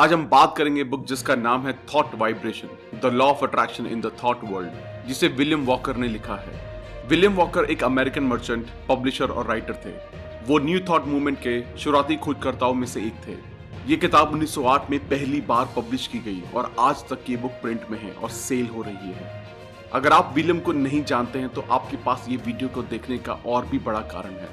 आज हम बात करेंगे बुक जिसका नाम है thought vibration, the law of attraction in the thought world, जिसे विलियम वॉकर ने लिखा है। विलियम वॉकर एक अमेरिकन मर्चेंट, पब्लिशर और राइटर थे। वो न्यू थॉट मूवमेंट के शुरुआती खोजकर्ताओं में से एक थे। ये किताब 1908 में पहली बार पब्लिश की गई और आज तक ये बुक प्रिंट में है और सेल हो रही है। अगर आप विलियम को नहीं जानते हैं तो आपके पास ये वीडियो को देखने का और भी बड़ा कारण है।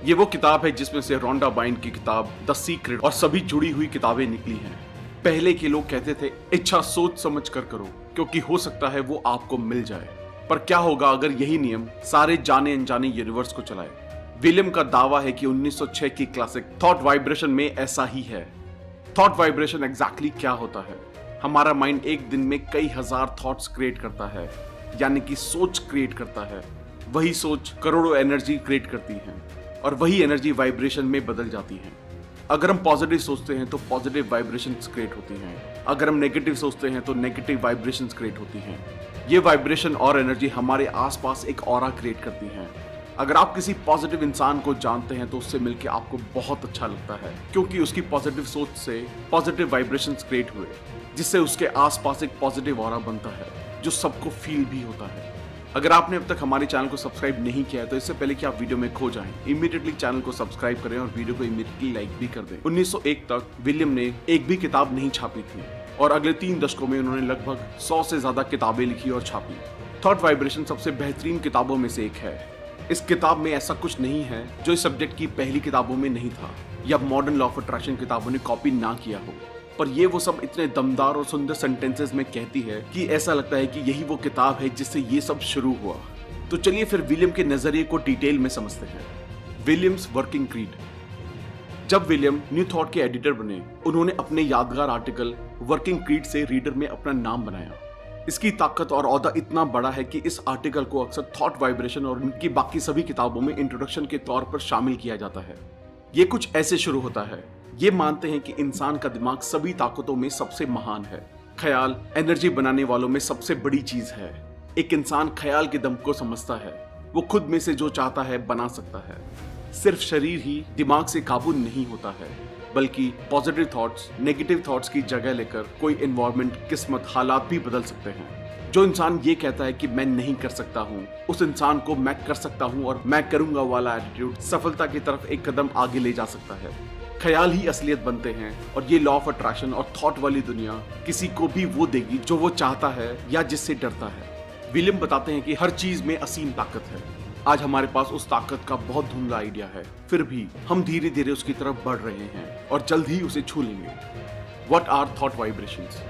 ये वो किताब है जिसमें से रोंडा बाइन की किताब द सीक्रेट और सभी जुड़ी हुई किताबें निकली हैं। पहले के लोग कहते थे इच्छा सोच समझ कर करो, क्योंकि हो सकता है वो आपको मिल जाए। पर क्या होगा अगर यही नियम सारे जाने अनजाने यूनिवर्स को चलाए? विलियम का दावा है कि 1906 की क्लासिक थॉट वाइब्रेशन में ऐसा ही है। थॉट वाइब्रेशन एग्जैक्टली क्या होता है? हमारा माइंड एक दिन में कई हजार थॉट्स क्रिएट करता है, यानी कि सोच क्रिएट करता है। वही सोच करोड़ों एनर्जी क्रिएट करती है और वही एनर्जी वाइब्रेशन में बदल जाती है। अगर हम पॉजिटिव सोचते हैं तो पॉजिटिव वाइब्रेशंस क्रिएट होती हैं। अगर हम नेगेटिव सोचते हैं तो नेगेटिव वाइब्रेशंस क्रिएट होती हैं। ये वाइब्रेशन और एनर्जी हमारे आसपास एक ऑरा क्रिएट करती हैं। अगर आप किसी पॉजिटिव इंसान को जानते हैं तो उससे मिलकर आपको बहुत अच्छा लगता है, क्योंकि उसकी पॉजिटिव सोच से पॉजिटिव वाइब्रेशंस क्रिएट हुए, जिससे उसके आसपास एक पॉजिटिव ऑरा बनता है जो सबको फील भी होता है। अगर आपने अब तक हमारे चैनल को सब्सक्राइब नहीं किया है तो इससे पहले कि आप वीडियो में खो जाएं, इमीडिएटली चैनल को सब्सक्राइब करें और वीडियो को इमीडिएटली लाइक भी कर दें। 1901 तक विलियम ने एक भी किताब नहीं छापी थी और अगले 3 दशकों में उन्होंने लगभग 100 से ज्यादा किताबें लिखी और छापी। थॉट वाइब्रेशन सबसे बेहतरीन किताबों में से एक है। इस किताब में ऐसा कुछ नहीं है जो इस सब्जेक्ट की पहली किताबों में नहीं था या मॉडर्न लॉ ऑफ अट्रैक्शन किताबों ने कॉपी ना किया हो, पर ये वो सब इतने दमदार और सुंदर सेंटेंसेस में कहती है कि ऐसा लगता है कि यही वो किताब है जिससे ये सब शुरू हुआ। तो चलिए फिर विलियम के नजरिए को डिटेल में समझते हैं। Williams working creed. जब विलियम न्यू थॉट के एडिटर बने, उन्होंने अपने यादगार आर्टिकल वर्किंग क्रीड से रीडर में अपना नाम बनाया। इसकी ताकत और औहदा इतना बड़ा है कि इस आर्टिकल को अक्सर थॉट वाइब्रेशन और उनकी बाकी सभी किताबों में इंट्रोडक्शन के तौर पर शामिल किया जाता है। ये कुछ ऐसे शुरू होता है। ये मानते हैं कि इंसान का दिमाग सभी ताकतों में सबसे महान है। ख्याल एनर्जी बनाने वालों में सबसे बड़ी चीज है। एक इंसान ख्याल के दम को समझता है। वो खुद में से जो चाहता है बना सकता है। सिर्फ शरीर ही दिमाग से काबू नहीं होता है, बल्कि पॉजिटिव थॉट्स नेगेटिव थॉट्स की जगह लेकर कोई एनवायरनमेंट, किस्मत, हालात भी बदल सकते हैं। जो इंसान ये कहता है कि मैं नहीं कर सकता हूँ, उस इंसान को मैं कर सकता हूँ और मैं करूंगा वाला एटीट्यूड सफलता की तरफ एक कदम आगे ले जा सकता है। ख्याल ही असलियत बनते हैं और ये लॉ ऑफ अट्रैक्शन और थॉट वाली दुनिया किसी को भी वो देगी जो वो चाहता है या जिससे डरता है। विलियम बताते हैं कि हर चीज में असीम ताकत है। आज हमारे पास उस ताकत का बहुत धुंधला आइडिया है, फिर भी हम धीरे धीरे उसकी तरफ बढ़ रहे हैं और जल्द ही उसे छू लेंगे। What are thought vibrations?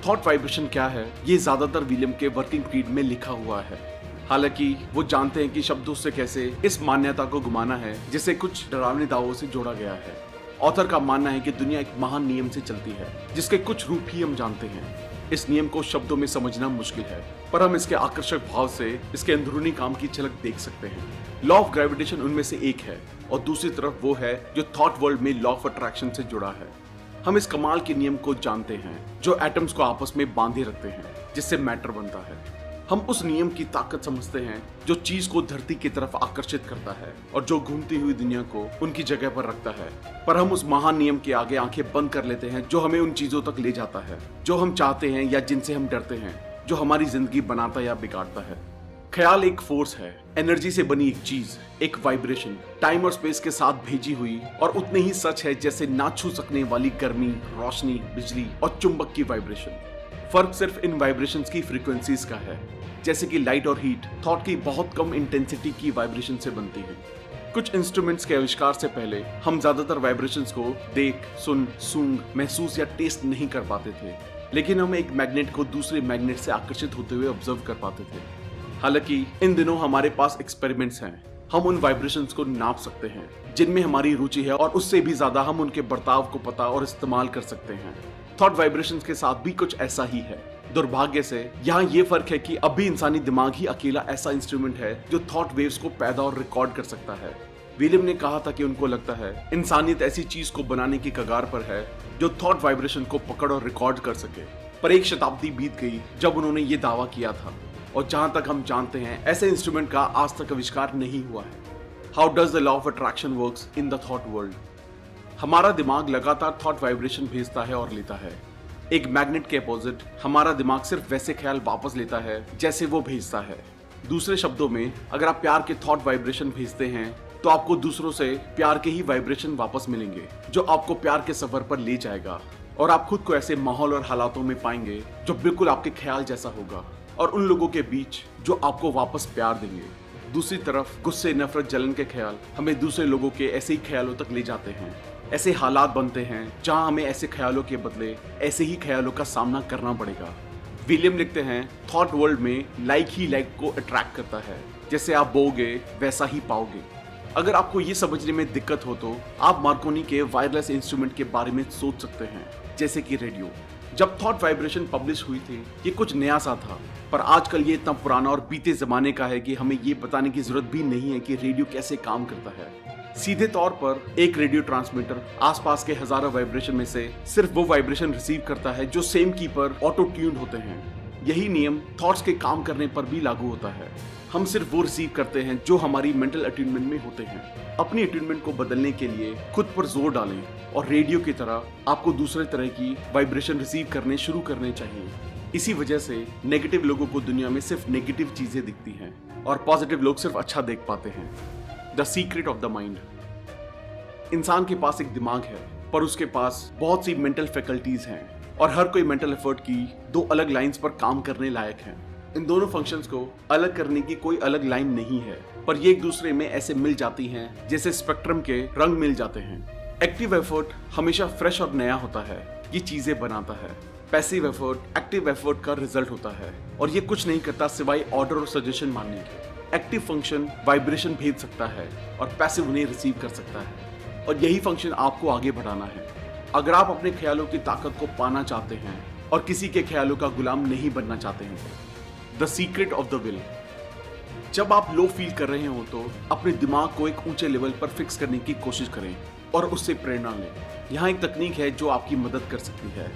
Thought vibration क्या है, ये ज्यादातर विलियम के वर्किंग क्रीड में लिखा हुआ है। हालांकि वो जानते हैं कि शब्दों से कैसे इस मान्यता को घुमाना है जिसे कुछ डरावने दावों से जोड़ा गया है। ऑथर का मानना है कि दुनिया एक महान नियम से चलती है जिसके कुछ रूप ही हम जानते हैं। इस नियम को शब्दों में समझना मुश्किल है, पर हम इसके आकर्षक भाव से इसके अंदरूनी काम की झलक देख सकते हैं। लॉ ऑफ ग्रेविटेशन उनमें से एक है और दूसरी तरफ वो है जो थॉट वर्ल्ड में लॉ ऑफ अट्रैक्शन से जुड़ा है। हम इस कमाल के नियम को जानते हैं जो एटम्स को आपस में बांधे रखते हैं, जिससे मैटर बनता है। हम उस नियम की ताकत समझते हैं जो चीज को धरती की तरफ आकर्षित करता है और जो घूमती हुई दुनिया को उनकी जगह पर रखता है। पर हम उस महान नियम के आगे आंखें बंद कर लेते हैं जो हमें उन चीजों तक ले जाता है जो हम चाहते हैं या जिनसे हम डरते हैं, जो हमारी जिंदगी बनाता या बिगाड़ता है। ख्याल एक फोर्स है, एनर्जी से बनी एक चीज, एक वाइब्रेशन, टाइम और स्पेस के साथ भेजी हुई और उतनी ही सच है जैसे ना छू सकने वाली गर्मी, रोशनी, बिजली और चुंबक की वाइब्रेशन। फर्क सिर्फ इन वाइब्रेशंस की फ्रीक्वेंसीज का है। जैसे कि लाइट और हीट थॉट की बहुत कम इंटेंसिटी की वाइब्रेशन से बनती है। कुछ इंस्ट्रूमेंट्स के आविष्कार से पहले हम ज्यादातर वाइब्रेशंस को देख, सुन, सूंघ, महसूस या टेस्ट नहीं कर पाते थे, लेकिन हम एक मैग्नेट को दूसरे मैग्नेट से आकर्षित होते हुए ऑब्जर्व कर पाते थे। हालांकि इन दिनों हमारे पास एक्सपेरिमेंट्स हैं। हम उन वाइब्रेशंस को नाप सकते हैं जिनमें हमारी रुचि है और उससे भी ज्यादा हम उनके बर्ताव को पता और इस्तेमाल कर सकते हैं। थॉट वाइब्रेशंस के साथ भी कुछ ऐसा ही है। दुर्भाग्य से यहाँ ये फर्क है कि अभी इंसानी दिमाग ही अकेला ऐसा इंस्ट्रूमेंट है जो थॉट वेव्स को पैदा और रिकॉर्ड कर सकता है। विलियम ने कहा था कि उनको लगता है इंसानियत ऐसी चीज को बनाने की कगार पर है जो थॉट वाइब्रेशन को पकड़ और रिकॉर्ड कर सके। पर एक शताब्दी बीत गई जब उन्होंने ये दावा किया था और जहां तक हम जानते हैं ऐसे इंस्ट्रूमेंट का आज तक आविष्कार नहीं हुआ है। How does the law of attraction works in the thought world? हमारा दिमाग लगातार थॉट वाइब्रेशन भेजता है और लेता है। एक मैग्नेट के अपोजिट हमारा दिमाग सिर्फ वैसे ख्याल वापस लेता है जैसे वो भेजता है। दूसरे शब्दों में, अगर आप प्यार के थॉट वाइब्रेशन भेजते हैं तो आपको दूसरों से प्यार के ही वाइब्रेशन वापस मिलेंगे, जो आपको प्यार के सफर पर ले जाएगा और आप खुद को ऐसे माहौल और हालातों में पाएंगे जो बिल्कुल आपके ख्याल जैसा होगा और उन लोगों के बीच जो आपको वापस प्यार देंगे। दूसरी तरफ गुस्से, नफरत, जलन के ख्याल हमें दूसरे लोगों के ऐसे ही ख्यालों तक ले जाते हैं। ऐसे हालात बनते हैं जहां हमें ऐसे ख्यालों के बदले ऐसे ही ख्यालों का सामना करना पड़ेगा। विलियम लिखते हैं, थॉट वर्ल्ड में लाइक ही लाइक को अट्रैक्ट करता है, जैसे आप बोओगे वैसा ही पाओगे। अगर आपको ये समझने में दिक्कत हो तो आप मार्कोनी के वायरलेस इंस्ट्रूमेंट के बारे में सोच सकते हैं, जैसे कि रेडियो। जब थॉट वाइब्रेशन पब्लिश हुई थी ये कुछ नया सा था, पर आजकल ये इतना पुराना और बीते जमाने का है कि हमें ये बताने की जरूरत भी नहीं है कि रेडियो कैसे काम करता है। सीधे तौर पर एक रेडियो ट्रांसमीटर आसपास के हजारों वाइब्रेशन में से सिर्फ वो वाइब्रेशन रिसीव करता है जो सेम की पर ऑटो ट्यून्ड होते हैं। यही नियम थॉट्स के काम करने पर भी लागू होता है। हम सिर्फ वो रिसीव करते हैं जो हमारी मेंटल अट्यूनमेंट में होते हैं। अपनी अट्यूनमेंट को बदलने के लिए खुद पर जोर डालें और रेडियो की तरह आपको दूसरे तरह की वाइब्रेशन रिसीव करने शुरू करने चाहिए। इसी वजह से नेगेटिव लोगों को दुनिया में सिर्फ नेगेटिव चीजें दिखती हैं और पॉजिटिव लोग सिर्फ अच्छा देख पाते हैं। The secret of the mind. इंसान के पास एक दिमाग है, पर उसके पास बहुत सी मेंटल फैकल्टीज हैं और हर कोई मेंटल एफर्ट की दो अलग लाइंस पर काम करने लायक है। इन दोनों फंक्शंस को अलग करने की कोई अलग लाइन नहीं है, पर ये एक दूसरे में ऐसे मिल जाती हैं जैसे स्पेक्ट्रम के रंग मिल जाते हैं। एक्टिव एफर्ट हमेशा फ्रेश और नया होता है, ये चीजें बनाता है। पैसिव एफर्ट एक्टिव एफर्ट का रिजल्ट होता है और ये कुछ नहीं करता सिवाय ऑर्डर और सजेशन मानने के। एक्टिव फंक्शन वाइब्रेशन भेज सकता है और पैसिव उन्हें रिसीव कर सकता है, और यही फंक्शन आपको आगे बढ़ाना है। अगर आप अपने ख्यालों की ताकत को पाना चाहते हैं और किसी के ख्यालों का गुलाम नहीं बनना चाहते हैं। The secret of the will. जब आप लो फील कर रहे हो तो अपने दिमाग को एक ऊंचे लेवल पर फिक्स करने की कोशिश करें और उससे प्रेरणा लें। यहाँ एक तकनीक है जो आपकी मदद कर सकती है।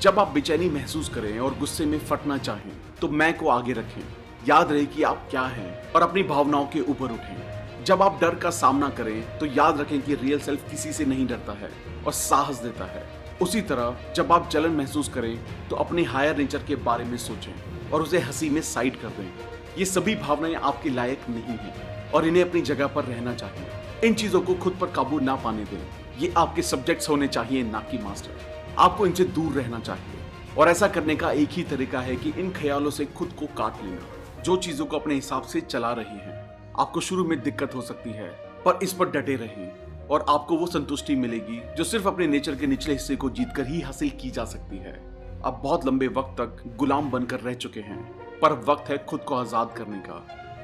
जब आप बेचैनी महसूस करें और गुस्से में फटना चाहें तो मैं को आगे रखें। याद रहे कि आप क्या हैं और अपनी भावनाओं के ऊपर उठें। जब आप डर का सामना करें तो याद रखें कि रियल सेल्फ किसी से नहीं डरता है और साहस देता है। उसी तरह जब आप जलन महसूस करें तो अपने हायर नेचर के बारे में सोचें और उसे हंसी में साइड कर दें। ये सभी भावनाएं आपके लायक नहीं हैं और इन्हें अपनी जगह पर रहना चाहिए। इन चीजों को खुद पर काबू ना पाने दें। ये आपके सब्जेक्ट्स होने चाहिए, ना कि मास्टर। आपको इनसे दूर रहना चाहिए और ऐसा करने का एक ही तरीका है कि इन ख्यालों से खुद को काट लेना जो चीजों को अपने हिसाब से चला रही हैं। आपको शुरू में दिक्कत हो सकती है, पर इस पर डटे रहें और आपको वो संतुष्टि मिलेगी जो सिर्फ अपने नेचर के निचले हिस्से को जीतकर ही हासिल की जा सकती है। आप बहुत लंबे वक्त तक गुलाम बनकर रह चुके हैं, पर वक्त है खुद को आजाद करने का।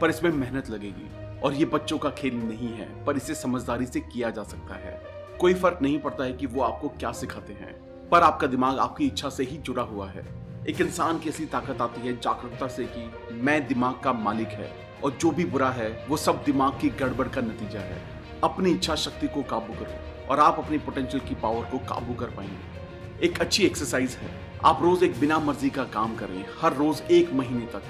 पर इसमें मेहनत लगेगी और ये बच्चों का खेल नहीं है, पर इसे समझदारी से किया जा सकता है। कोई फर्क नहीं पड़ता है कि वो आपको क्या सिखाते हैं, पर आपका दिमाग आपकी इच्छा से ही जुड़ा हुआ है। एक इंसान की असली ताकत आती है जागरूकता से कि मैं दिमाग का मालिक है और जो भी बुरा है वो सब दिमाग की गड़बड़ का नतीजा है। अपनी इच्छा शक्ति को काबू करो और आप अपनी पोटेंशियल की पावर को काबू कर पाएंगे। एक अच्छी एक्सरसाइज है, आप रोज एक बिना मर्जी का काम करें। हर रोज 1 महीने तक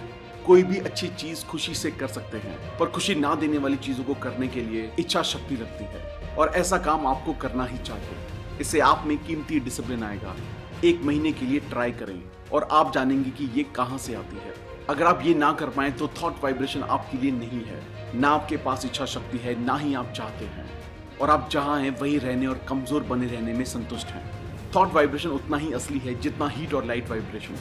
कोई भी अच्छी चीज खुशी से कर सकते हैं, पर खुशी ना देने वाली चीजों को करने के लिए इच्छा शक्ति लगती है और ऐसा काम आपको करना ही चाहिए। इससे आप में कीमती डिसिप्लिन आएगा। 1 महीने के लिए ट्राई करें और आप जानेंगे कि ये कहां से आती है। अगर आप ये ना कर पाए तो थॉट वाइब्रेशन आपके लिए नहीं है। ना आपके पास इच्छा शक्ति है, ना ही आप चाहते हैं, और आप जहां हैं वहीं रहने और कमजोर बने रहने में संतुष्ट हैं। थॉट वाइब्रेशन उतना ही असली है जितना हीट और लाइट वाइब्रेशन।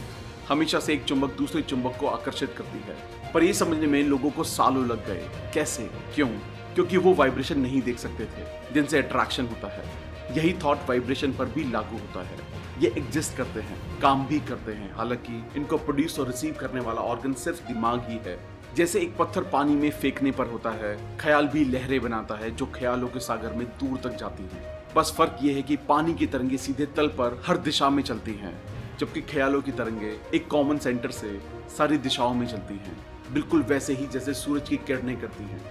हमेशा से एक चुंबक दूसरे चुंबक को आकर्षित करती है, पर यह समझने में लोगों को सालों लग गए। कैसे? क्यों? क्योंकि वो वाइब्रेशन नहीं देख सकते थे जिनसे अट्रैक्शन होता है। यही थॉट वाइब्रेशन पर भी लागू होता है। ये एग्जिस्ट करते हैं, काम भी करते हैं, हालांकि इनको प्रोड्यूस और रिसीव करने वाला ऑर्गन सिर्फ दिमाग ही है। जैसे एक पत्थर पानी में फेंकने पर होता है, ख्याल भी लहरें बनाता है जो ख्यालों के सागर में दूर तक जाती हैं। बस फर्क ये है कि पानी की तरंगे सीधे तल पर हर दिशा में चलती हैं, जबकि ख्यालों की तरंगे एक कॉमन सेंटर से सारी दिशाओं में चलती हैं, बिल्कुल वैसे ही जैसे सूरज की किरणें करती हैं।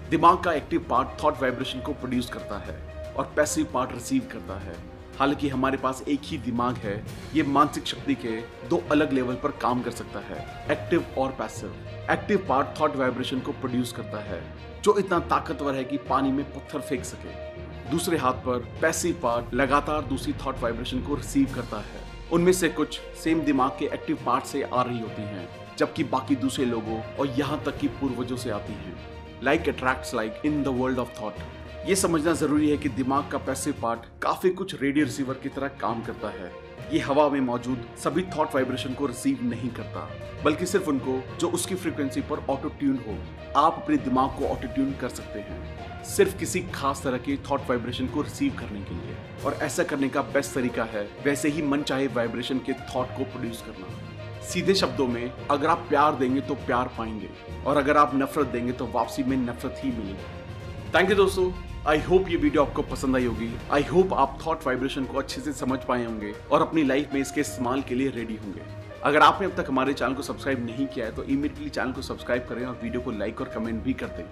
दिमाग का एक्टिव पार्ट थॉट वाइब्रेशन को प्रोड्यूस करता है और पैसिव पार्ट रिसीव करता है। हालांकि हमारे पास एक ही दिमाग है, ये मानसिक शक्ति के 2 अलग लेवल पर काम कर सकता है, एक्टिव और passive. Active part thought vibration को प्रोड्यूस करता है, जो इतना ताकतवर है कि पानी में पत्थर फेंक सके। दूसरे हाथ पर पैसिव पार्ट लगातार दूसरी थॉट वाइब्रेशन को रिसीव करता है। उनमें से कुछ सेम दिमाग के एक्टिव पार्ट से आ रही होती हैं, जबकि बाकी दूसरे लोगों और यहाँ तक कि पूर्वजों से आती हैं। Like attracts like in the world of thought. ये समझना जरूरी है कि दिमाग का पैसिव पार्ट काफी कुछ रेडियो रिसीवर की तरह काम करता है। ये हवा में मौजूद सभी थॉट वाइब्रेशन को रिसीव नहीं करता, बल्कि सिर्फ उनको जो उसकी फ्रीक्वेंसी पर ऑटो ट्यून हो। आप अपने दिमाग को ऑटो ट्यून कर सकते हैं सिर्फ किसी खास तरह की थॉट वाइब्रेशन को रिसीव करने के लिए, और ऐसा करने का बेस्ट तरीका है वैसे ही मन चाहे वाइब्रेशन के थॉट को प्रोड्यूस करना। सीधे शब्दों में, अगर आप प्यार देंगे तो प्यार पाएंगे, और अगर आप नफरत देंगे तो वापसी में नफरत ही मिलेगी। थैंक यू दोस्तों, आई होप ये वीडियो आपको पसंद आई होगी। आई होप आप थॉट वाइब्रेशन को अच्छे से समझ पाए होंगे और अपनी लाइफ में इसके इस्तेमाल के लिए रेडी होंगे। अगर आपने अब तक हमारे चैनल को सब्सक्राइब नहीं किया है तो इमीडिएटली चैनल को सब्सक्राइब करें और वीडियो को लाइक और कमेंट भी कर दें।